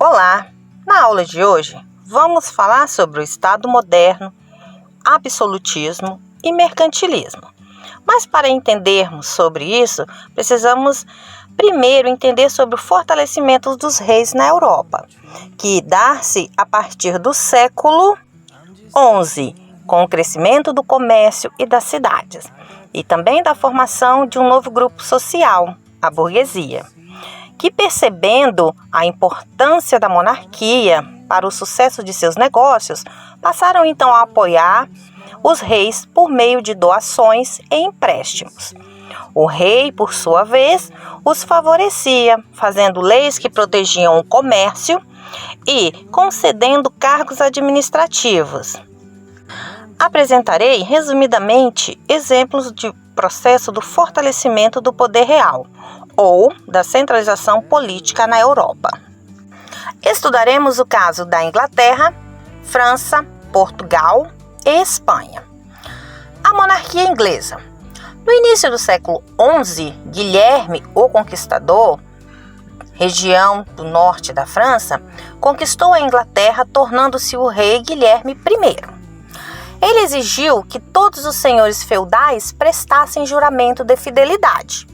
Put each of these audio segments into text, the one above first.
Olá! Na aula de hoje, vamos falar sobre o Estado moderno, absolutismo e mercantilismo. Mas para entendermos sobre isso, precisamos primeiro entender sobre o fortalecimento dos reis na Europa, que dá-se a partir do século XI, com o crescimento do comércio e das cidades, e também da formação de um novo grupo social, a burguesia, que, percebendo a importância da monarquia para o sucesso de seus negócios, passaram então a apoiar os reis por meio de doações e empréstimos. O rei, por sua vez, os favorecia, fazendo leis que protegiam o comércio e concedendo cargos administrativos. Apresentarei, resumidamente, exemplos de processo do fortalecimento do poder real, ou da centralização política na Europa. Estudaremos o caso da Inglaterra, França, Portugal e Espanha. A monarquia inglesa. No início do século XI, Guilherme, o Conquistador, região do norte da França, conquistou a Inglaterra, tornando-se o rei Guilherme I. Ele exigiu que todos os senhores feudais prestassem juramento de fidelidade.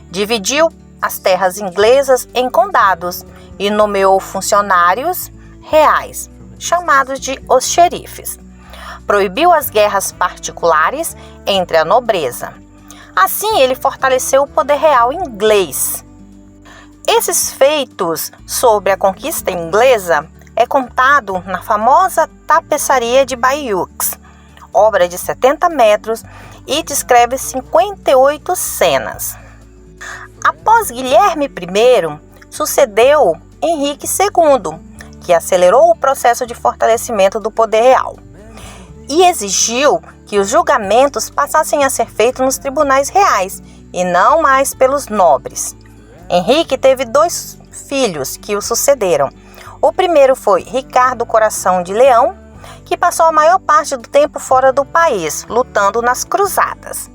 Dividiu as terras inglesas em condados e nomeou funcionários reais, chamados de os xerifes. Proibiu as guerras particulares entre a nobreza. Assim, ele fortaleceu o poder real inglês. Esses feitos sobre a conquista inglesa é contado na famosa tapeçaria de Bayeux, obra de 70 metros e descreve 58 cenas. Após Guilherme I, sucedeu Henrique II, que acelerou o processo de fortalecimento do poder real e exigiu que os julgamentos passassem a ser feitos nos tribunais reais e não mais pelos nobres. Henrique teve 2 filhos que o sucederam. O primeiro foi Ricardo Coração de Leão, que passou a maior parte do tempo fora do país, lutando nas cruzadas.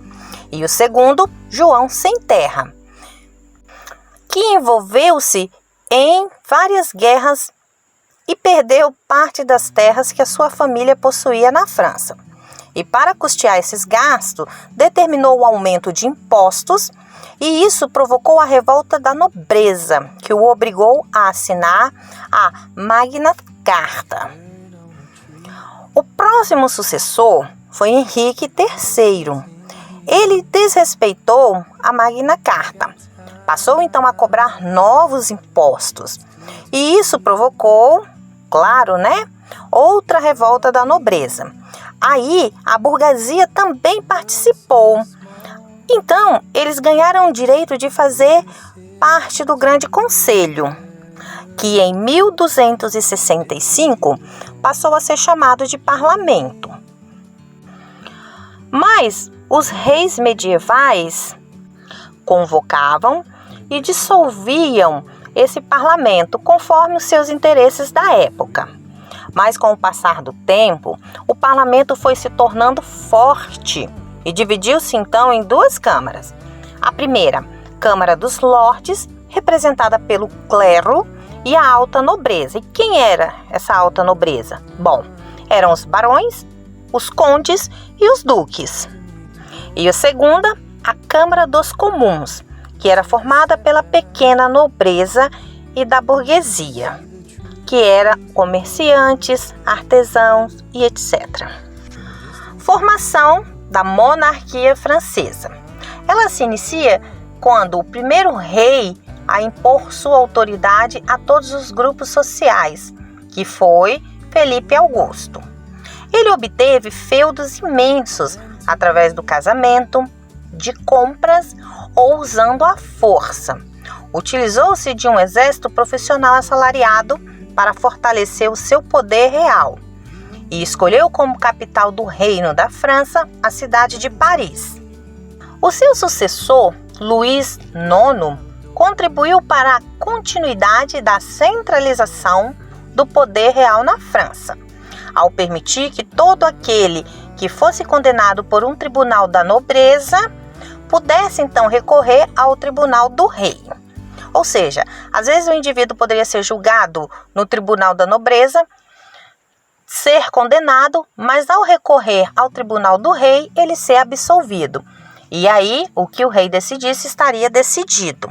E o segundo, João Sem Terra, que envolveu-se em várias guerras e perdeu parte das terras que a sua família possuía na França. E para custear esses gastos, determinou o aumento de impostos, e isso provocou a revolta da nobreza, que o obrigou a assinar a Magna Carta. O próximo sucessor foi Henrique III. Ele desrespeitou a Magna Carta. Passou então a cobrar novos impostos. E isso provocou, claro, outra revolta da nobreza. Aí a burguesia também participou. Então, eles ganharam o direito de fazer parte do Grande Conselho, que em 1265 passou a ser chamado de parlamento. Mas os reis medievais convocavam e dissolviam esse parlamento conforme os seus interesses da época. Mas com o passar do tempo, o parlamento foi se tornando forte e dividiu-se então em 2 câmaras. A primeira, Câmara dos Lordes, representada pelo clero e a alta nobreza. E quem era essa alta nobreza? Bom, eram os barões, os condes e os duques. E a segunda, a Câmara dos Comuns, que era formada pela pequena nobreza e da burguesia, que era comerciantes, artesãos e etc. Formação da monarquia francesa. Ela se inicia quando o primeiro rei a impor sua autoridade a todos os grupos sociais, que foi Felipe Augusto. Ele obteve feudos imensos através do casamento, de compras ou usando a força. Utilizou-se de um exército profissional assalariado para fortalecer o seu poder real e escolheu como capital do Reino da França a cidade de Paris. O seu sucessor, Luís IX, contribuiu para a continuidade da centralização do poder real na França, ao permitir que todo aquele que fosse condenado por um tribunal da nobreza pudesse então recorrer ao tribunal do rei. Ou seja, às vezes o indivíduo poderia ser julgado no tribunal da nobreza, ser condenado, mas ao recorrer ao tribunal do rei, ele ser absolvido. E aí, o que o rei decidisse estaria decidido.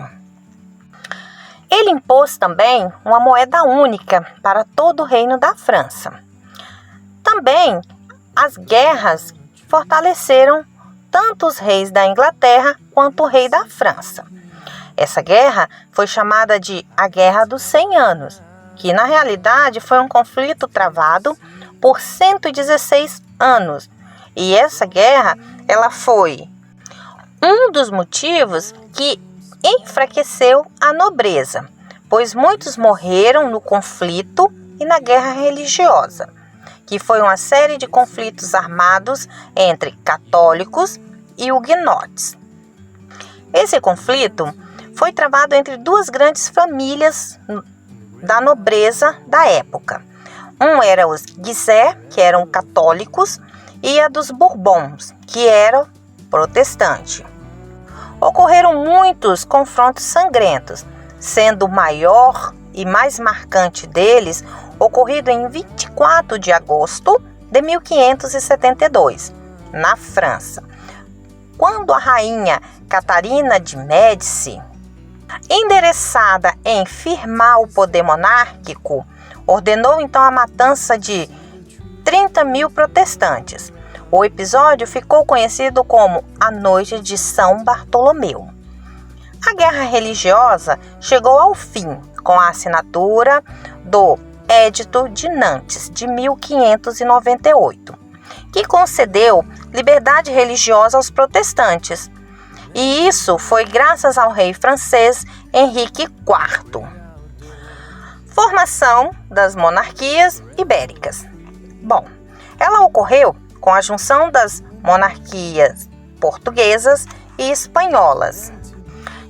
Ele impôs também uma moeda única para todo o reino da França. Também, as guerras fortaleceram tanto os reis da Inglaterra quanto o rei da França. Essa guerra foi chamada de a Guerra dos 100 Anos, que na realidade foi um conflito travado por 116 anos. E essa guerra, ela foi um dos motivos que enfraqueceu a nobreza, pois muitos morreram no conflito e na guerra religiosa, que foi uma série de conflitos armados entre católicos e huguenotes. Esse conflito foi travado entre duas grandes famílias da nobreza da época. Um era os Guises, que eram católicos, e a dos Bourbons, que eram protestantes. Ocorreram muitos confrontos sangrentos, sendo o maior e mais marcante deles ocorrido em 24 de agosto de 1572, na França, quando a rainha Catarina de Médici, endereçada em firmar o poder monárquico, ordenou então a matança de 30 mil protestantes. O episódio ficou conhecido como a Noite de São Bartolomeu. A guerra religiosa chegou ao fim com a assinatura do Edito de Nantes de 1598, que concedeu liberdade religiosa aos protestantes. E isso foi graças ao rei francês Henrique IV. Formação das monarquias ibéricas. Bom, ela ocorreu com a junção das monarquias portuguesas e espanholas,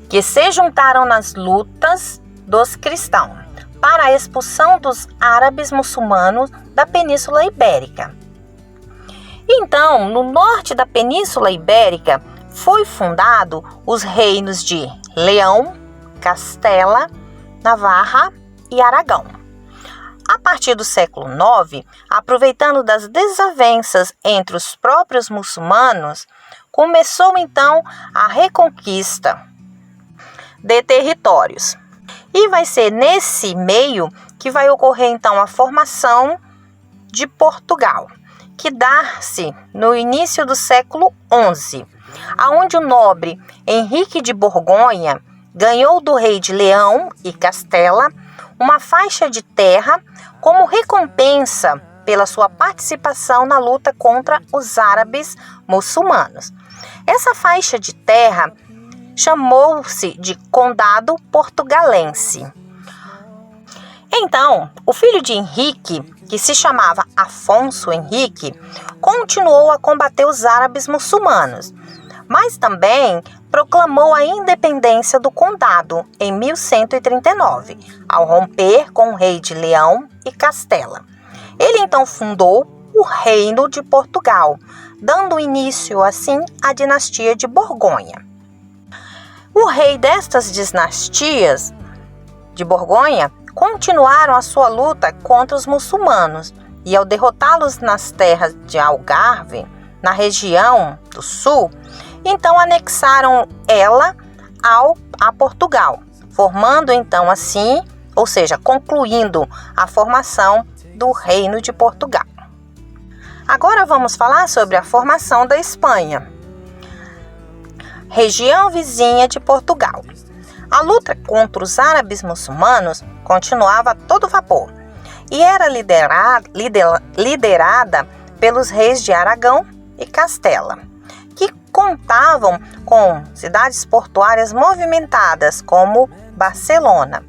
que se juntaram nas lutas dos cristãos para a expulsão dos árabes muçulmanos da Península Ibérica. Então, no norte da Península Ibérica, foi fundado os reinos de Leão, Castela, Navarra e Aragão. A partir do século IX, aproveitando das desavenças entre os próprios muçulmanos, começou então a reconquista de territórios. E vai ser nesse meio que vai ocorrer então a formação de Portugal, que dá-se no início do século XI, aonde o nobre Henrique de Borgonha ganhou do rei de Leão e Castela uma faixa de terra como recompensa pela sua participação na luta contra os árabes muçulmanos. Essa faixa de terra chamou-se de Condado Portugalense. Então, o filho de Henrique, que se chamava Afonso Henrique, continuou a combater os árabes muçulmanos, mas também proclamou a independência do condado em 1139, ao romper com o rei de Leão e Castela. Ele então fundou o Reino de Portugal, dando início assim à dinastia de Borgonha. O rei destas dinastias de Borgonha continuaram a sua luta contra os muçulmanos e, ao derrotá-los nas terras de Algarve, na região do sul, então anexaram ela a Portugal, formando então assim, ou seja, concluindo a formação do Reino de Portugal. Agora vamos falar sobre a formação da Espanha, região vizinha de Portugal. A luta contra os árabes muçulmanos continuava a todo vapor e era liderada pelos reis de Aragão e Castela, que contavam com cidades portuárias movimentadas como Barcelona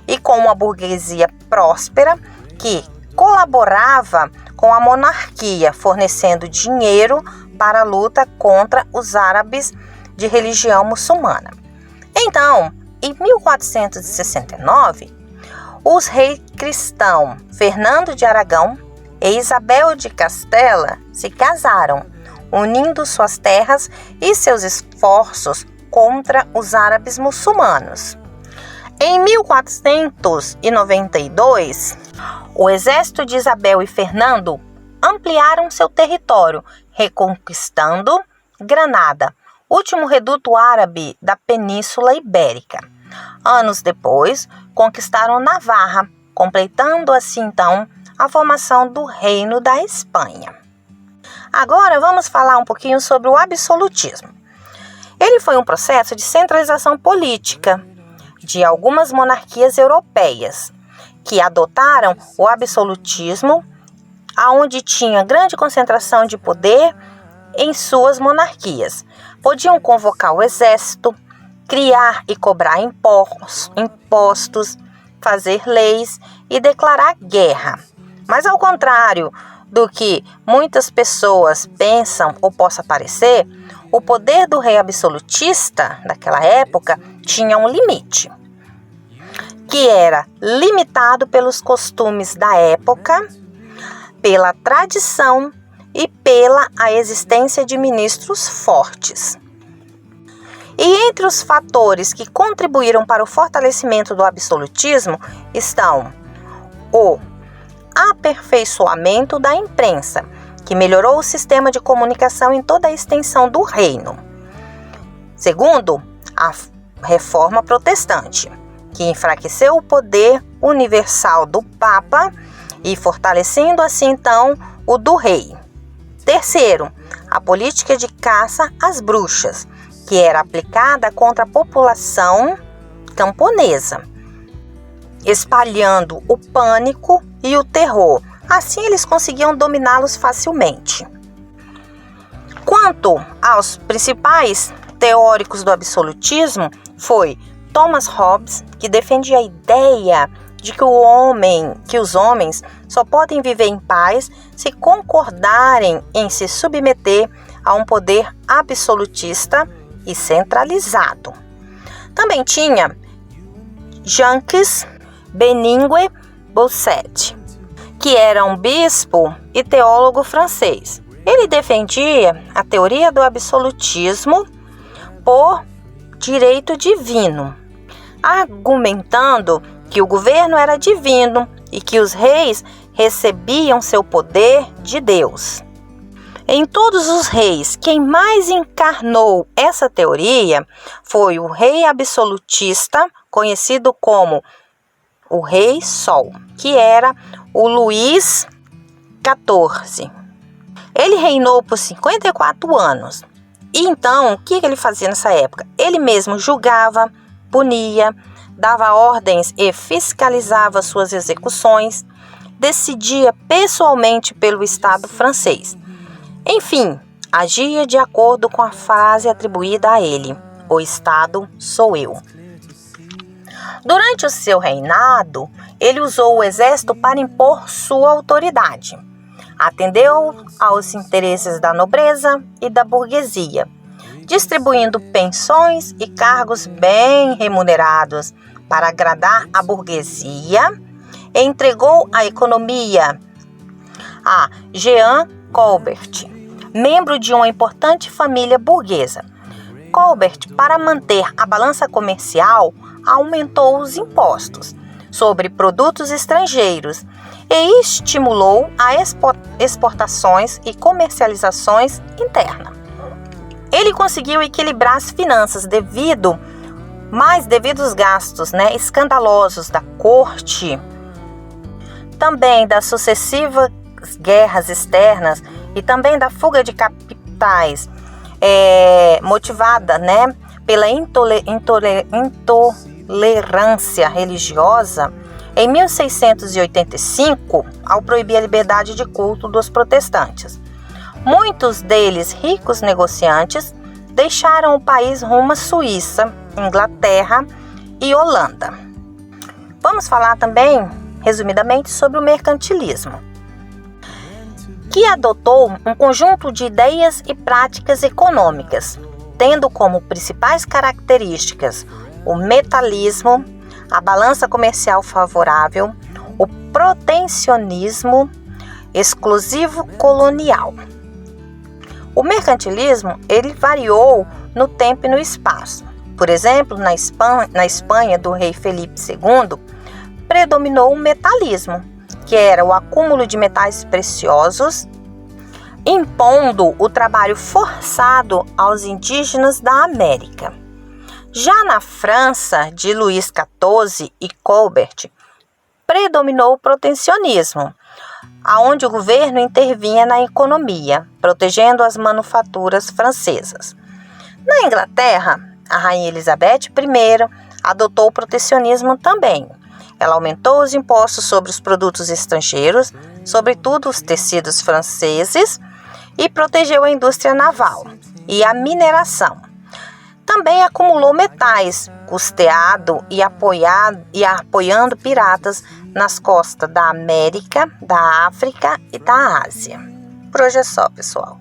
e com uma burguesia próspera que colaborava com a monarquia, fornecendo dinheiro para a luta contra os árabes de religião muçulmana. Então, em 1469, os reis cristãos Fernando de Aragão e Isabel de Castela se casaram, unindo suas terras e seus esforços contra os árabes muçulmanos. Em 1492, o exército de Isabel e Fernando ampliaram seu território, reconquistando Granada, último reduto árabe da Península Ibérica. Anos depois, conquistaram Navarra, completando assim então a formação do Reino da Espanha. Agora vamos falar um pouquinho sobre o absolutismo. Ele foi um processo de centralização política de algumas monarquias europeias que adotaram o absolutismo, aonde tinha grande concentração de poder em suas monarquias. Podiam convocar o exército, criar e cobrar impostos, fazer leis e declarar guerra. Mas ao contrário do que muitas pessoas pensam ou possa parecer, o poder do rei absolutista daquela época tinha um limite, que era limitado pelos costumes da época, pela tradição e pela a existência de ministros fortes. E entre os fatores que contribuíram para o fortalecimento do absolutismo estão o aperfeiçoamento da imprensa, que melhorou o sistema de comunicação em toda a extensão do reino. Segundo, a reforma protestante, que enfraqueceu o poder universal do Papa e fortalecendo assim então o do rei. Terceiro, a política de caça às bruxas, que era aplicada contra a população camponesa, espalhando o pânico e o terror. Assim eles conseguiam dominá-los facilmente. Quanto aos principais teóricos do absolutismo, foi Thomas Hobbes, que defendia a ideia de que os homens só podem viver em paz se concordarem em se submeter a um poder absolutista e centralizado. Também tinha Jacques Benigne Bossuet, que era um bispo e teólogo francês. Ele defendia a teoria do absolutismo por direito divino, argumentando que o governo era divino e que os reis recebiam seu poder de Deus. Em todos os reis, quem mais encarnou essa teoria foi o rei absolutista, conhecido como o Rei Sol, que era o Luís XIV. Ele reinou por 54 anos. E então, o que ele fazia nessa época? Ele mesmo julgava, punia, dava ordens e fiscalizava suas execuções, decidia pessoalmente pelo Estado francês. Enfim, agia de acordo com a frase atribuída a ele: o Estado sou eu. Durante o seu reinado, ele usou o exército para impor sua autoridade. Atendeu aos interesses da nobreza e da burguesia, distribuindo pensões e cargos bem remunerados para agradar a burguesia, e entregou a economia a Jean Colbert, membro de uma importante família burguesa. Colbert, para manter a balança comercial, aumentou os impostos sobre produtos estrangeiros e estimulou as exportações e comercializações internas. Ele conseguiu equilibrar as finanças devido aos gastos escandalosos da corte, também das sucessivas guerras externas e também da fuga de capitais motivada pela intolerância religiosa. Em 1685, ao proibir a liberdade de culto dos protestantes, muitos deles ricos negociantes deixaram o país rumo à Suíça, Inglaterra e Holanda. Vamos falar também, resumidamente, sobre o mercantilismo, que adotou um conjunto de ideias e práticas econômicas, tendo como principais características o metalismo, a balança comercial favorável, o protecionismo exclusivo colonial. O mercantilismo ele variou no tempo e no espaço. Por exemplo, na Espanha do rei Felipe II, predominou o metalismo, que era o acúmulo de metais preciosos, impondo o trabalho forçado aos indígenas da América. Já na França, de Luís XIV e Colbert, predominou o protecionismo, aonde o governo intervinha na economia, protegendo as manufaturas francesas. Na Inglaterra, a rainha Elizabeth I adotou o protecionismo também. Ela aumentou os impostos sobre os produtos estrangeiros, sobretudo os tecidos franceses, e protegeu a indústria naval e a mineração. Também acumulou metais, custeado e apoiando piratas nas costas da América, da África e da Ásia. Por hoje é só, pessoal.